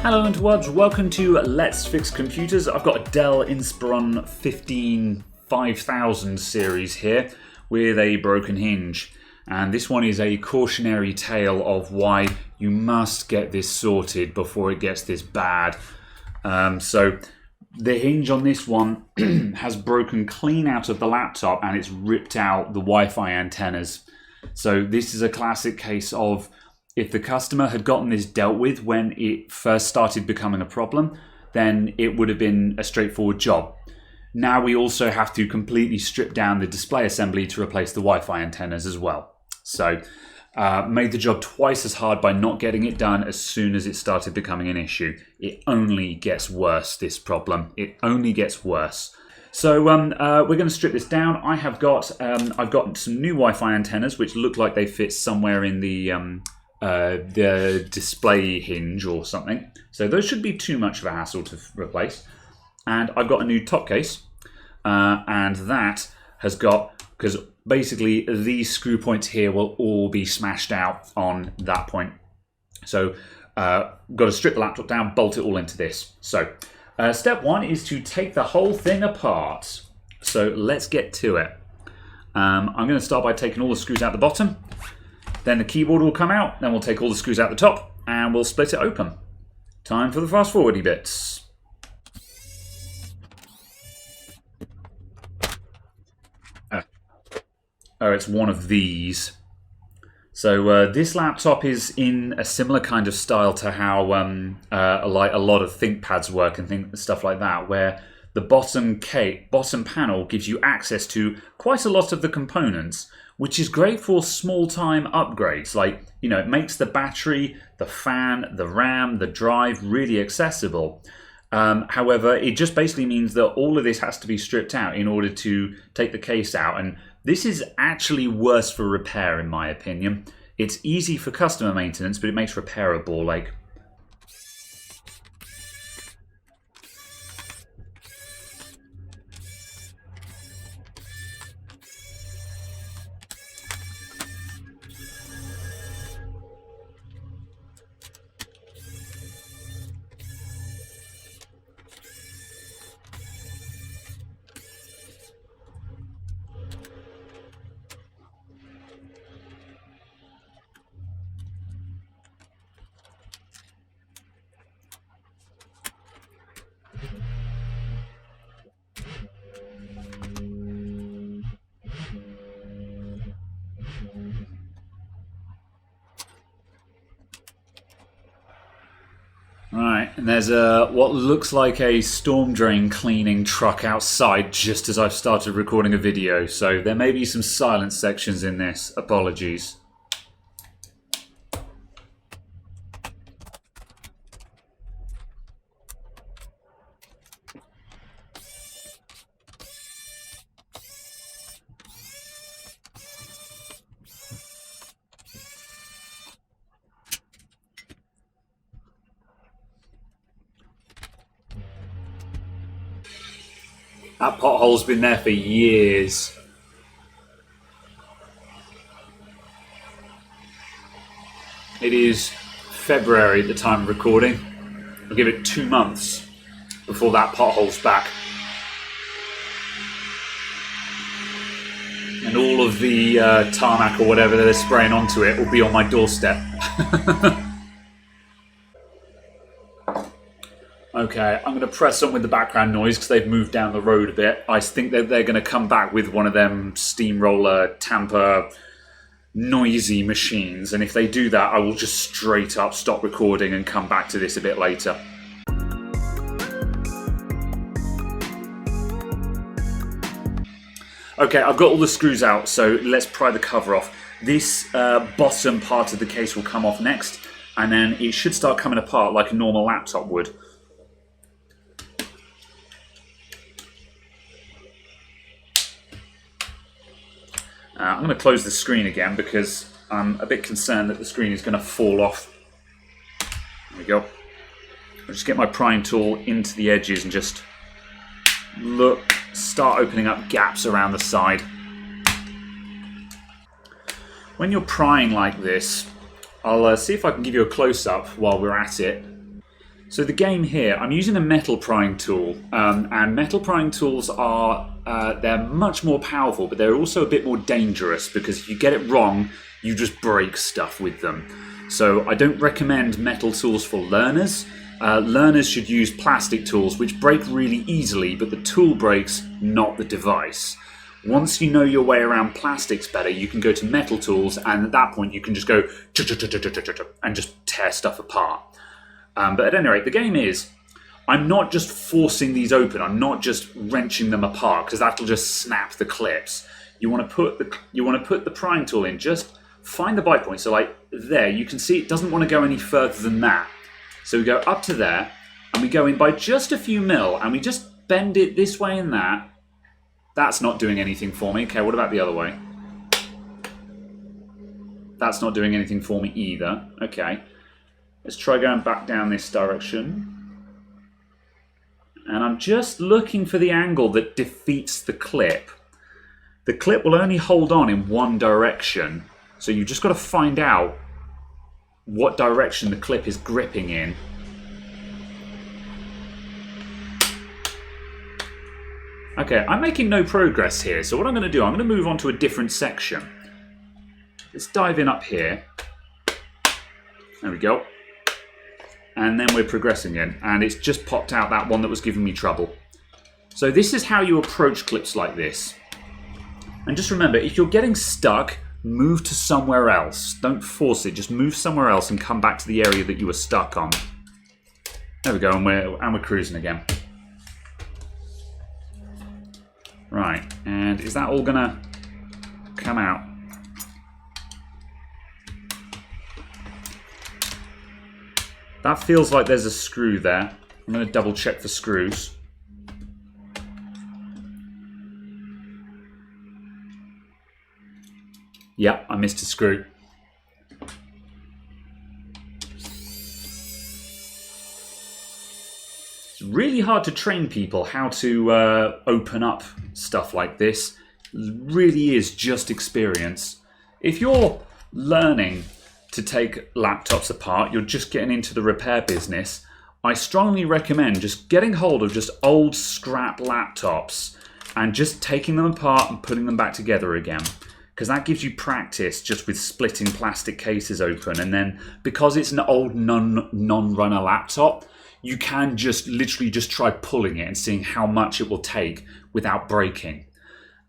Hello interwebs, welcome to Let's Fix Computers. I've got a Dell Inspiron 15 5000 series here with a broken hinge. And this one is a cautionary tale of why you must get this sorted before it gets this bad. So the hinge on this one has broken clean out of the laptop and it's ripped out the Wi-Fi antennas. So this is a classic case of if the customer had gotten this dealt with when it first started becoming a problem, then it would have been a straightforward job. Now we also have to completely strip down the display assembly to replace the Wi-Fi antennas as well. So made the job twice as hard by not getting it done as soon as it started becoming an issue. It only gets worse, this problem. It only gets worse. So we're going to strip this down. I've got some new Wi-Fi antennas which look like they fit somewhere in the display hinge or something. So those should be too much of a hassle to replace. And I've got a new top case, and that has got, because basically these screw points here will all be smashed out on that point. So got to strip the laptop down, bolt it all into this. So step one is to take the whole thing apart. So let's get to it. I'm going to start by taking all the screws out the bottom. Then the keyboard will come out, then we'll take all the screws out the top and we'll split it open. Time for the fast forwardy bits. Oh, it's one of these. So this laptop is in a similar kind of style to how like a lot of ThinkPads work and stuff like that, where the bottom panel gives you access to quite a lot of the components, which is great for small-time upgrades. Like, you know, it makes the battery, the fan, the RAM, the drive really accessible. However, it just basically means that all of this has to be stripped out in order to take the case out. And this is actually worse for repair, in my opinion. It's easy for customer maintenance, but it makes repair a ball ache. Right, and there's what looks like a storm drain cleaning truck outside just as I've started recording a video, so there may be some silent sections in this. Apologies. That pothole's been there for years. It is February at the time of recording. I'll give it 2 months before that pothole's back. And all of the tarmac or whatever they're spraying onto it will be on my doorstep. Okay, I'm going to press on with the background noise because they've moved down the road a bit. I think that they're going to come back with one of them steamroller, tamper, noisy machines. And if they do that, I will just straight up stop recording and come back to this a bit later. Okay, I've got all the screws out, so let's pry the cover off. This bottom part of the case will come off next, and then it should start coming apart like a normal laptop would. I'm going to close the screen again because I'm a bit concerned that the screen is going to fall off. There we go. I'll just get my prying tool into the edges and just start opening up gaps around the side. When you're prying like this, I'll see if I can give you a close-up while we're at it. So the game here, I'm using a metal prying tool, and metal prying tools are, they're much more powerful, but they're also a bit more dangerous because if you get it wrong, you just break stuff with them. So I don't recommend metal tools for learners. Learners should use plastic tools, which break really easily, but the tool breaks, not the device. Once you know your way around plastics better, you can go to metal tools, and at that point you can just go and just tear stuff apart. But at any rate, the game is, I'm not just forcing these open, I'm not just wrenching them apart, because that'll just snap the clips. You want to put the prying tool in, just find the bite point. So like there, you can see it doesn't want to go any further than that. So we go up to there, and we go in by just a few mil, and we just bend it this way and that. That's not doing anything for me. Okay, what about the other way? That's not doing anything for me either. Okay. Let's try going back down this direction. And I'm just looking for the angle that defeats the clip. The clip will only hold on in one direction. So you've just got to find out what direction the clip is gripping in. Okay, I'm making no progress here. So what I'm going to do, I'm going to move on to a different section. Let's dive in up here. There we go. And then we're progressing in, and it's just popped out that one that was giving me trouble. So this is how you approach clips like this. And just remember, if you're getting stuck, move to somewhere else. Don't force it, just move somewhere else and come back to the area that you were stuck on. There we go, and we're cruising again. Right, and is that all gonna come out? That feels like there's a screw there. I'm going to double check for screws. Yep, I missed a screw. It's really hard to train people how to open up stuff like this. It really is just experience. If you're learning to take laptops apart, you're just getting into the repair business, I strongly recommend just getting hold of just old scrap laptops and just taking them apart and putting them back together again, because that gives you practice just with splitting plastic cases open. And then because it's an old non-runner laptop, you can just literally just try pulling it and seeing how much it will take without breaking.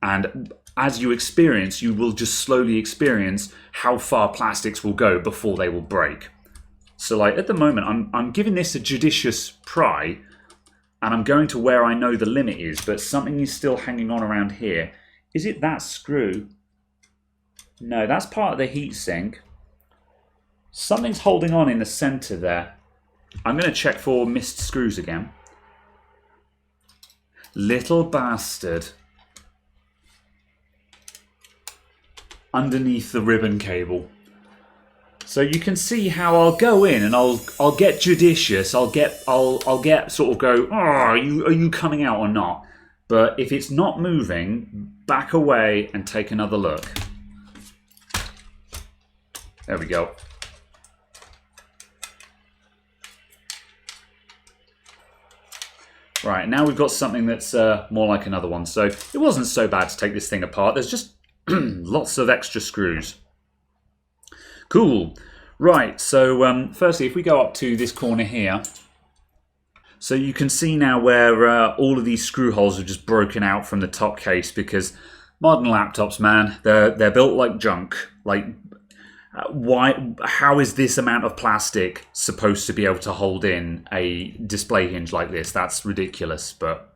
And as you experience, you will just slowly experience how far plastics will go before they will break. So like at the moment, I'm giving this a judicious pry, and I'm going to where I know the limit is, but something is still hanging on around here. Is it that screw? No, that's part of the heatsink. Something's holding on in the center there. I'm going to check for missed screws again. Little bastard. Underneath the ribbon cable. So you can see how I'll go in and I'll get judicious. I'll get sort of go, oh, are you coming out or not? But if it's not moving, back away and take another look. There we go. Right, now we've got something that's more like another one. So it wasn't so bad to take this thing apart. There's just lots of extra screws. Cool. Right, so firstly, if we go up to this corner here, so you can see now where all of these screw holes are just broken out from the top case, because modern laptops, man, they're built like junk. Like, why? How is this amount of plastic supposed to be able to hold in a display hinge like this? That's ridiculous, but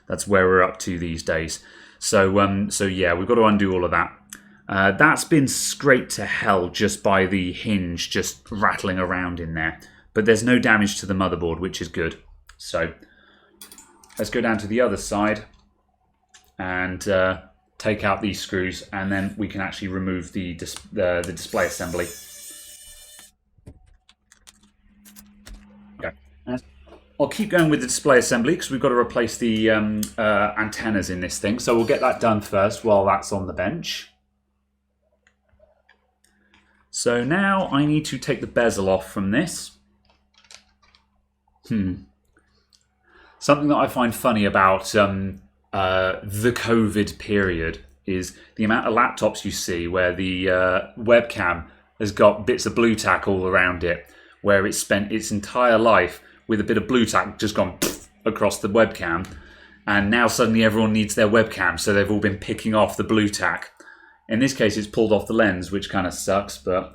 that's where we're up to these days. So yeah, we've got to undo all of that. That's been scraped to hell just by the hinge just rattling around in there. But there's no damage to the motherboard, which is good. So let's go down to the other side and take out these screws, and then we can actually remove the display assembly. Okay. I'll keep going with the display assembly because we've got to replace the antennas in this thing. So we'll get that done first while that's on the bench. So now I need to take the bezel off from this. Something that I find funny about the COVID period is the amount of laptops you see where the webcam has got bits of blue tack all around it, where it's spent its entire life with a bit of blue tack just gone across the webcam, and now suddenly everyone needs their webcam, so they've all been picking off the blue tack. In this case, it's pulled off the lens, which kind of sucks, but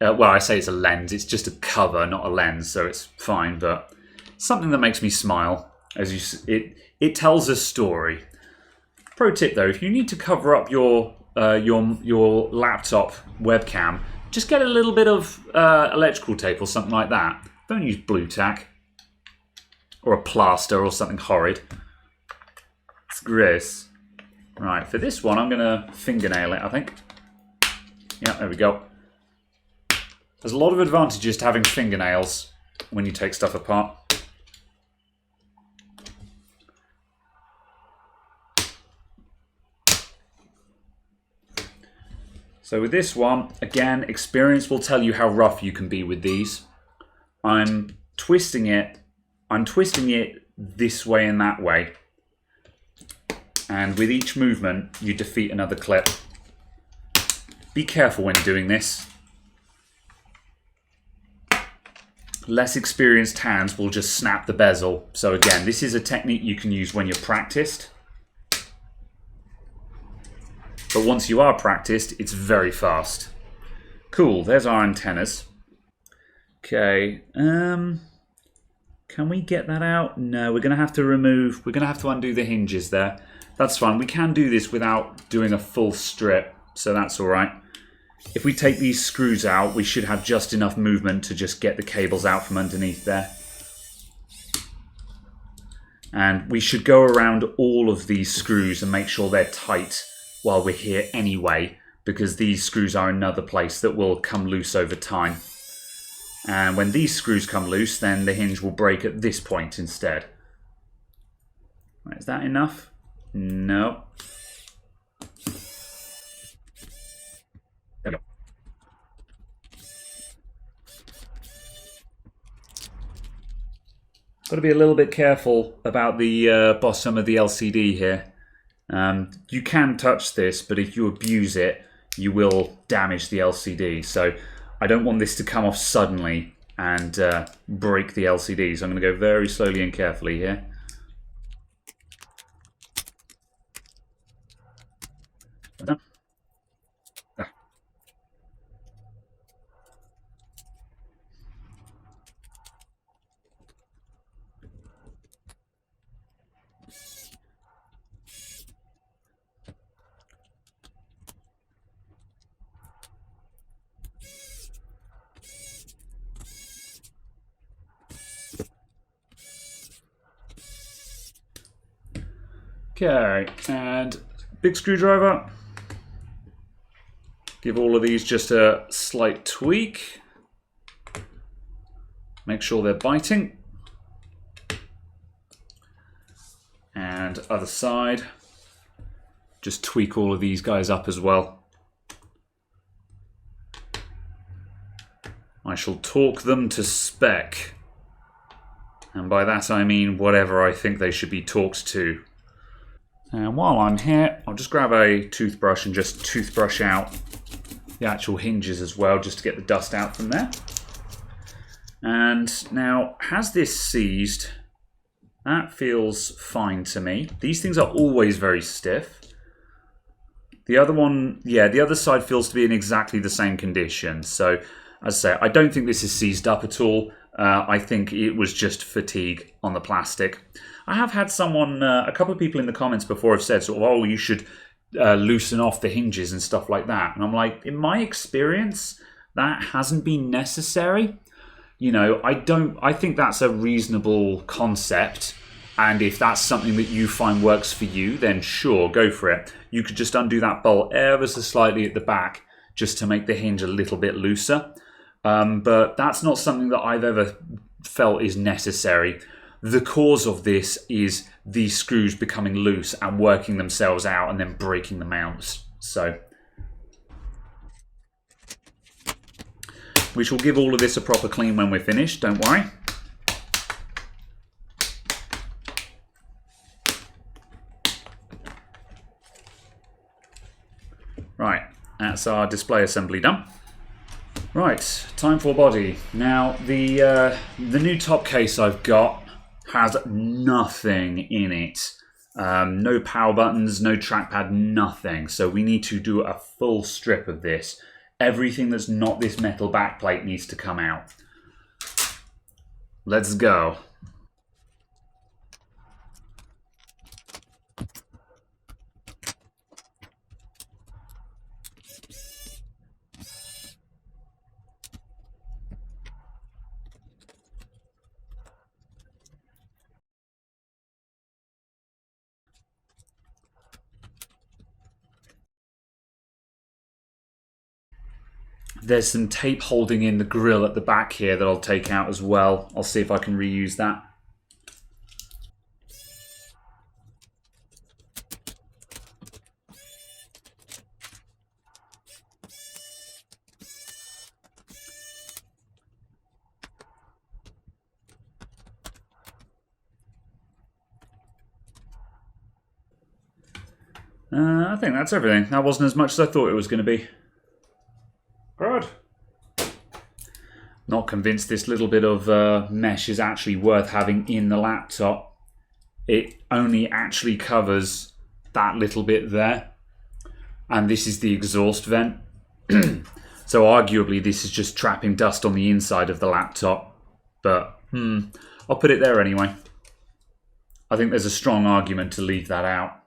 well, I say it's a lens, it's just a cover, not a lens, so it's fine, but something that makes me smile. As it tells a story. Pro tip though, if you need to cover up your laptop webcam, just get a little bit of electrical tape or something like that. Don't use blue tack or a plaster or something horrid. It's gross. Right, for this one, I'm gonna fingernail it, I think. Yeah, there we go. There's a lot of advantages to having fingernails when you take stuff apart. So with this one, again, experience will tell you how rough you can be with these. I'm twisting it this way and that way. And with each movement, you defeat another clip. Be careful when doing this. Less experienced hands will just snap the bezel. So again, this is a technique you can use when you're practiced. But once you are practiced, it's very fast. Cool, there's our antennas. Okay, can we get that out? No, we're going to have to undo the hinges there. That's fine, we can do this without doing a full strip, so that's all right. If we take these screws out, we should have just enough movement to just get the cables out from underneath there. And we should go around all of these screws and make sure they're tight while we're here anyway, because these screws are another place that will come loose over time. And when these screws come loose, then the hinge will break at this point instead. Right, is that enough? No. There we go. Got to be a little bit careful about the bottom of the LCD here. You can touch this, but if you abuse it, you will damage the LCD. So I don't want this to come off suddenly and break the LCD. So I'm going to go very slowly and carefully here. Okay, and big screwdriver. Give all of these just a slight tweak. Make sure they're biting. And other side. Just tweak all of these guys up as well. I shall torque them to spec. And by that I mean whatever I think they should be torqued to. And while I'm here, I'll just grab a toothbrush and just toothbrush out the actual hinges as well, just to get the dust out from there. And now, has this seized? That feels fine to me. These things are always very stiff. The other one, yeah, the other side feels to be in exactly the same condition. So, as I say, I don't think this is seized up at all. I think it was just fatigue on the plastic. I have had someone, a couple of people in the comments before have said, sort of, oh, you should loosen off the hinges and stuff like that. And I'm like, in my experience, that hasn't been necessary. You know, I think that's a reasonable concept. And if that's something that you find works for you, then sure, go for it. You could just undo that bolt ever so slightly at the back just to make the hinge a little bit looser. But that's not something that I've ever felt is necessary. The cause of this is these screws becoming loose and working themselves out and then breaking the mounts. So, we shall give all of this a proper clean when we're finished, don't worry. Right, that's our display assembly done. Right, time for body. Now, the new top case I've got has nothing in it. No power buttons, no trackpad, nothing. So we need to do a full strip of this. Everything that's not this metal backplate needs to come out. Let's go. There's some tape holding in the grill at the back here that I'll take out as well. I'll see if I can reuse that. I think that's everything. That wasn't as much as I thought it was going to be. Good. Not convinced this little bit of mesh is actually worth having in the laptop. It only actually covers that little bit there. And this is the exhaust vent. So arguably this is just trapping dust on the inside of the laptop. But I'll put it there anyway. I think there's a strong argument to leave that out.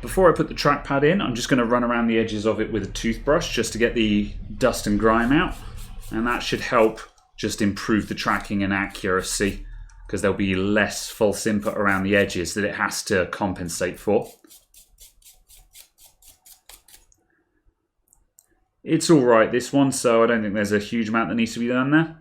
Before I put the trackpad in, I'm just going to run around the edges of it with a toothbrush just to get the dust and grime out. And that should help just improve the tracking and accuracy, because there'll be less false input around the edges that it has to compensate for. It's alright, this one, so I don't think there's a huge amount that needs to be done there.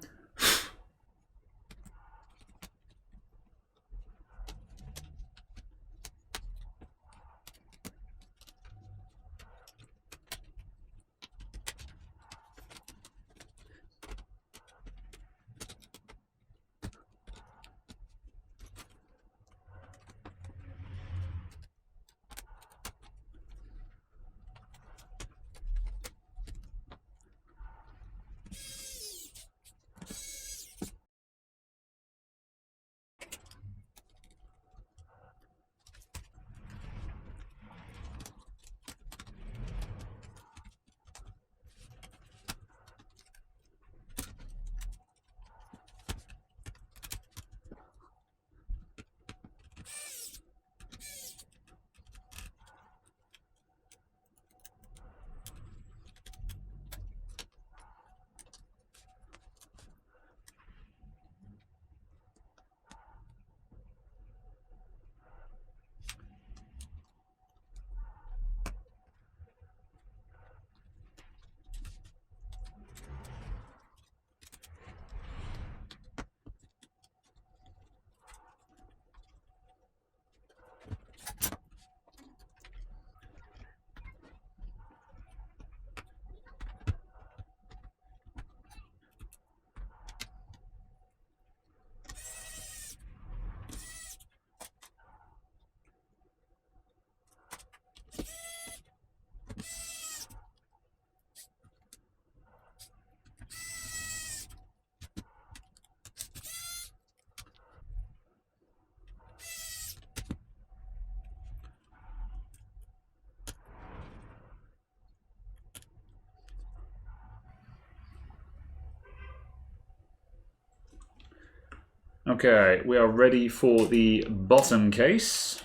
Okay, we are ready for the bottom case.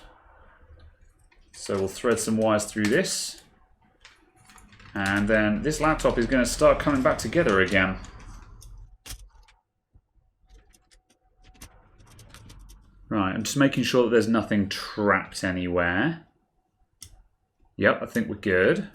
So we'll thread some wires through this. And then this laptop is going to start coming back together again. Right, I'm just making sure that there's nothing trapped anywhere. Yep, I think we're good.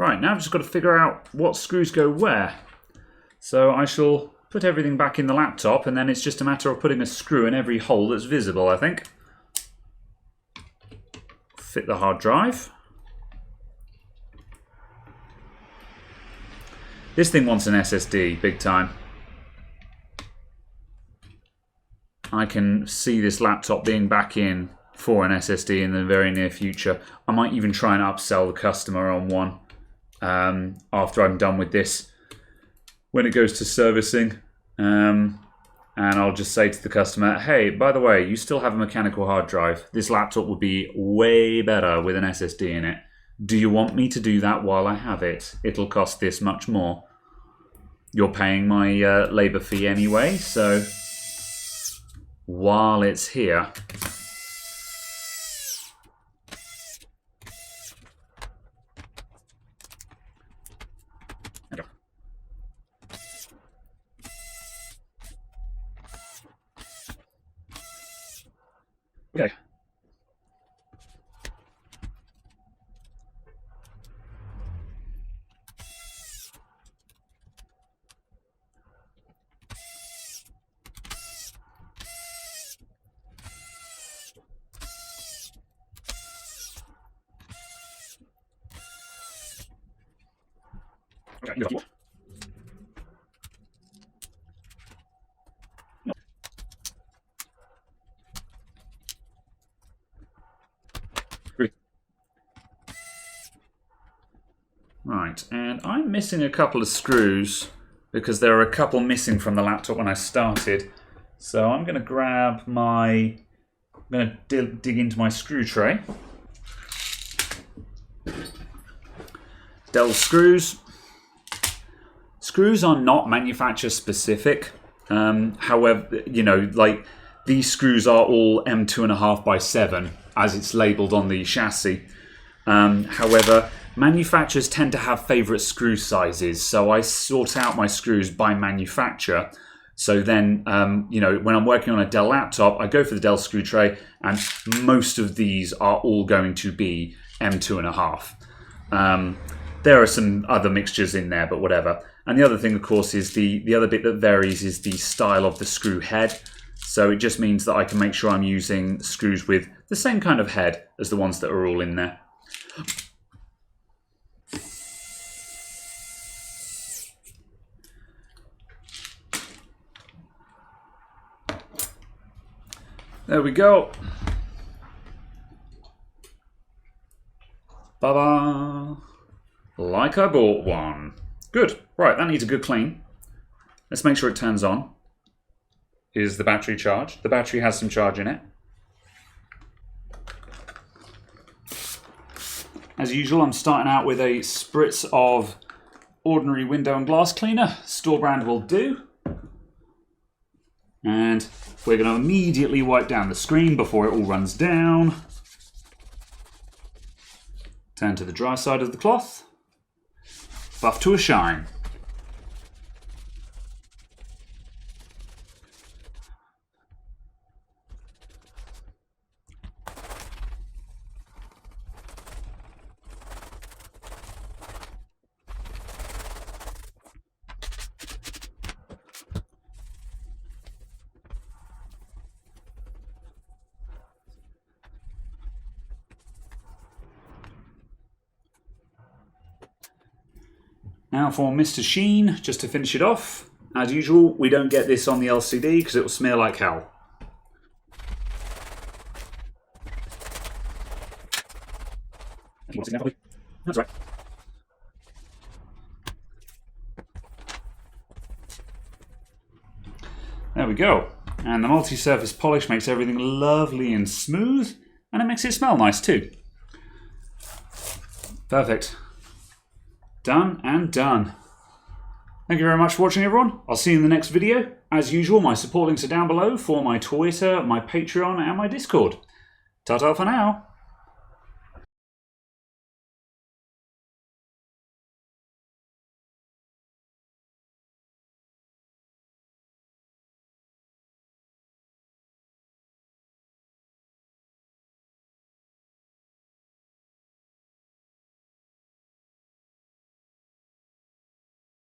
Right, now I've just got to figure out what screws go where. So I shall put everything back in the laptop, and then it's just a matter of putting a screw in every hole that's visible, I think. Fit the hard drive. This thing wants an SSD, big time. I can see this laptop being back in for an SSD in the very near future. I might even try and upsell the customer on one after I'm done with this. When it goes to servicing, and I'll just say to the customer, hey, by the way, you still have a mechanical hard drive. This laptop would be way better with an SSD in it. Do you want me to do that while I have it? It'll cost this much more. You're paying my labor fee anyway, so while it's here, okay. Okay. Right, and I'm missing a couple of screws because there are a couple missing from the laptop when I started. So I'm going to grab my, I'm going to dig into my screw tray. Dell screws. Screws are not manufacturer specific. However, you know, like these screws are all M2.5 by 7 as it's labeled on the chassis. However, manufacturers tend to have favorite screw sizes, so I sort out my screws by manufacturer. So then, you know, when I'm working on a Dell laptop, I go for the Dell screw tray, and most of these are all going to be M2.5. There are some other mixtures in there, but whatever. And the other thing, of course, is the other bit that varies is the style of the screw head. So it just means that I can make sure I'm using screws with the same kind of head as the ones that are all in there. There we go. Ba-ba. Like I bought one. Good. Right, that needs a good clean. Let's make sure it turns on. Is the battery charged? The battery has some charge in it. As usual, I'm starting out with a spritz of ordinary window and glass cleaner. Store brand will do. And we're going to immediately wipe down the screen before it all runs down. Turn to the dry side of the cloth. Buff to a shine. Now for Mr. Sheen, just to finish it off. As usual, we don't get this on the LCD because it will smear like hell. That's right. There we go. And the multi-surface polish makes everything lovely and smooth, and it makes it smell nice too. Perfect. Done and done. Thank you very much for watching, everyone. I'll see you in the next video. As usual, my support links are down below for my Twitter, my Patreon, and my Discord. Ta-ta for now.